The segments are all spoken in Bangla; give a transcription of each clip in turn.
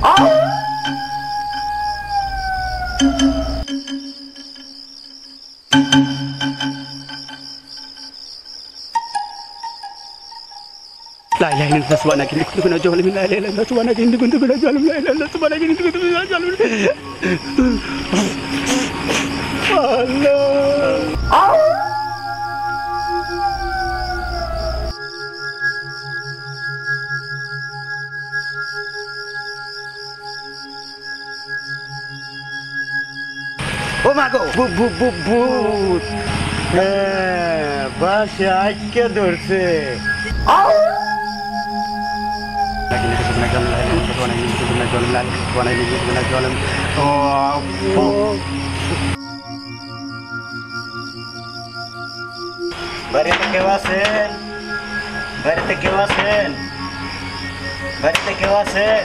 لا اله الا الله سبحانك اني كنت من الظالمين لا اله الا الله سبحانك اني كنت من الظالمين لا اله الا الله سبحانك اني كنت من الظالمين الله ও মা গো ভূত বাসে আটকে ধরছে বাড়িতে কেউ আছেন? বাড়িতে কেউ আছেন? বাড়িতে কেউ আছেন?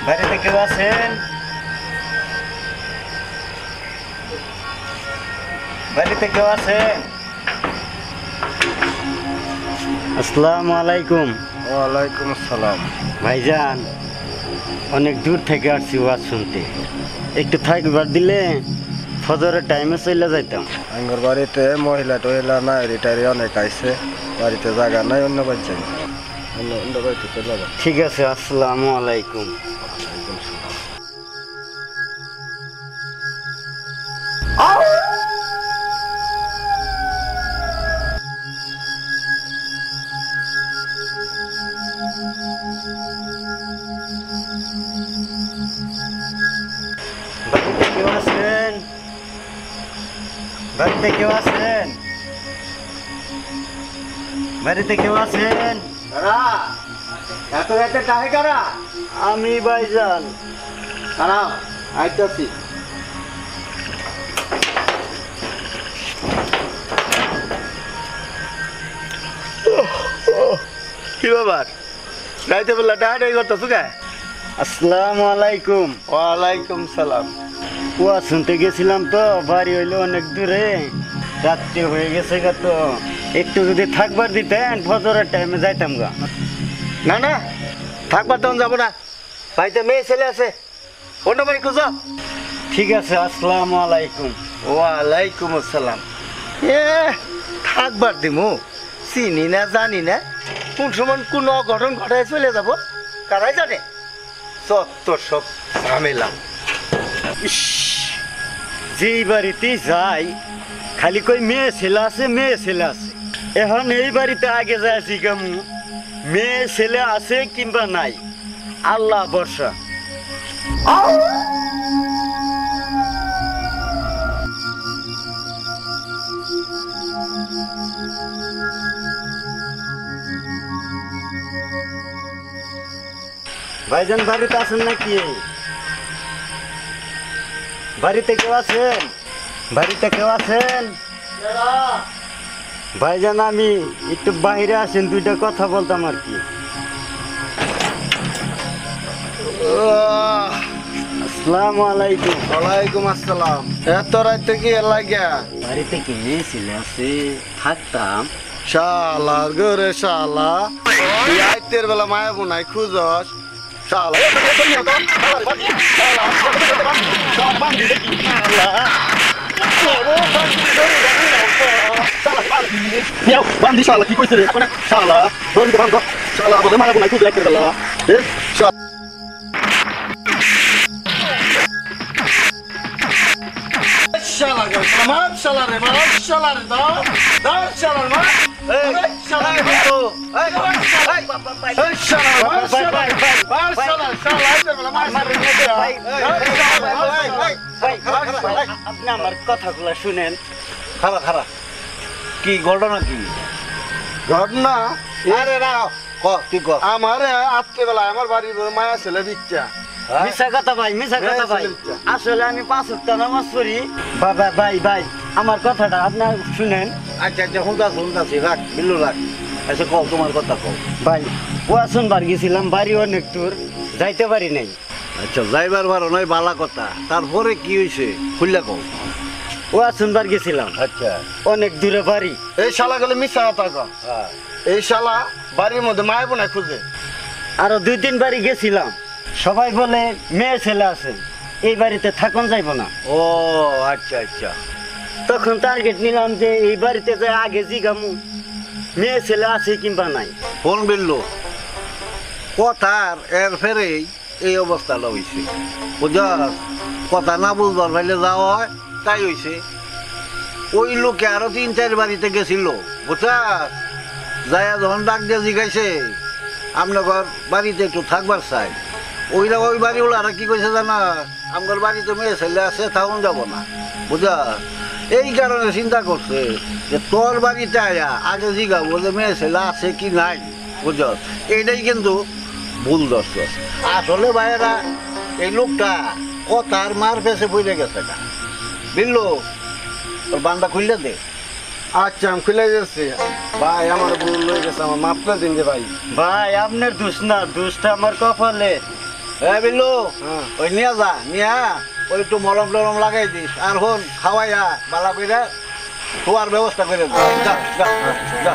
বাড়িতে কেউ আছেন? বাড়িতে কেউ আছেন? আসসালামু আলাইকুম। ওয়ালাইকুম আসসালাম। ভাইজান অনেক দূর থেকে আসছি ওয়াজ শুনতে, একটু থাকবার দিলে ফজরের টাইমে চলে যাইতাম। আমার বাড়িতে মহিলা টহিলা নাই, রিটায়ারি অনেক আইছে, বাড়িতে জায়গা নাই, অন্য বাড়িতে অন্য বাড়িতে চলে যাবো। ঠিক আছে, আসসালামু আলাইকুম। বাড়িতে কেউ আছেন? বাড়িতে কেউ আছেন? এত রাতে কাহে কারা? আমি ভাইজান। কারা আইতাছি। কি ব্যাপার রাইতে বেলা ডাহাডাই করতেছো কে? আসসালামু আলাইকুম। ওয়ালাইকুম সালাম। ওয়াজ শুনতে গেছিলাম তো, বাড়ি হইলো অনেক দূরে, রাত্রে হয়ে গেছে গা, তো একটু যদি থাকবার দিতেন ফজরের টাইমে যাইতাম গা। না না, থাকবার তখন যাবো না, বাড়িতে মেয়ে ছেলে আছে, অন্য বাড়ি খুঁজো। ঠিক আছে, আসসালামু আলাইকুম। ওয়ালাইকুম আসসালাম। থাকবার দিমু, চিনি না জানি না, কোন সময় কোন অঘটন ঘটায় চলে যাব, কারাই জানে। চত্ব সব ঝামেলা। যেই বাড়িতে যাই খালি কই মেয়ে ছেলে আছে, মেয়ে ছেলে আছে। এখন এই বাড়িতে আগে যাচ্ছি কেমন, মেয়ে ছেলে আছে কিংবা নাই, আল্লাহ ভরসা। ভাইজান বাড়িতে আছেন নাকি? বাড়িতে কেউ আছেন? বাড়িতে কেউ আছেন? ভাইজান আমি একটু বাইরে আসেন, দুইটা কথা বলতাম আর কি। আসসালামু আলাইকুম। ওয়ালাইকুম আসসালাম। এত রাতে কি লাগিয়া? বাড়িতে কি মেয়ে ছেলে আছে, থাকতাম। শালার ঘরে শালা, আইতের বেলা মায়া বোনাই খুঁজস শালা। বান্ধি শালা কি কইছে রে? শালা শালা বলে মায়া বোনাই খুঁজে রাখতে গেল। শালা মার শালা রে, মার শালা রে, দাও দাও শালা মার। শালা বন্ধু, আপনি আমার কথাগুলো শুনেন। খারা খারা, কি ঘটনা? কি ঘটনা? আরে না তুই কর। আমার রাত্রেবেলা আমার বাড়ির মায়া ছেলে বিচ্ছা। মিছা কথা ভাই, মিছা কথা ভাই। আসলে আমি 5 ওয়াক্ত নামাজ পড়ি। বাবা ভাই ভাই আমার কথাটা আপনার শুনেন। আচ্ছা আচ্ছা, শুনতাছি, রাখ বিল্লু রাখ। আচ্ছা কও, তোমার কথা কও। ভাই ও শুনবার গেছিলাম, বাড়ি অনেক দূর, যাইতে পারি নাই। আচ্ছা, যাইবার পারো নয় বালা কথা, তারপরে কি হয়েছে খুললা কও। ও শুনবার গেছিলাম। আচ্ছা, অনেক দূরে বাড়ি। এই শালা গেলে মিশা কথা কও। এই শালা বাড়ির মধ্যে মায় বোনায় খুঁজে। আরো 2-3 বাড়ি গেছিলাম, সবাই বলে মেয়ে ছেলে আছে, এই বাড়িতে থাকুন যাইব না। ও আচ্ছা আচ্ছা। তখন টার্গেট নিলাম যে এই বাড়িতে যাই আগে জিগামু মেয়ে ছেলে আছে কিংবা নাই। ফোন বিল্লু, কথার এর ফেরেই এই অবস্থাটা হয়েছে, বুঝাস? কথা না বুঝবার পাইলে যাওয়া হয়, তাই হয়েছে। ওই লোকে আরো 3-4 বাড়িতে গেছিল, বুঝাস? যাইয়া যখন ডাক দিয়ে জিগাইছে আপনার বাড়িতে একটু থাকবার চাই, ওইরা ওই বাড়িওয়ালারা কি কইছে জানা, আমার বাড়িতে মেয়ে ছেলে আছে, থাকুন যাব না, বুঝাস? এই কারণে চিন্তা করছে যে তোর বাড়িতে আয়া আগে জিগাবো যে মেয়ে ছেলে আছে কি নাই, বুঝাস? এইটাই কিন্তু ভুল দর্শ। আসলে ভাইয়েরা এই লোকটা কথার মার পেছে পড়ে গেছে না। বিল্লু, তোর বান্দা খুললে দে। আচ্ছা আমি খুলে যাচ্ছি ভাই, আমার ভুল হয়ে গেছে, আমার মাফ করে দিন যে ভাই। ভাই আপনার দোষ না, দোষটা আমার কপালে। হ্যাঁ বিল্লু, হ্যাঁ। ওই নিয়ে যা, নিয়া ওই একটু মলম টলম লাগাই দিস, আর হন খাওয়াইয়া বালা করে শোয়ার ব্যবস্থা করে দে। যা যা যা।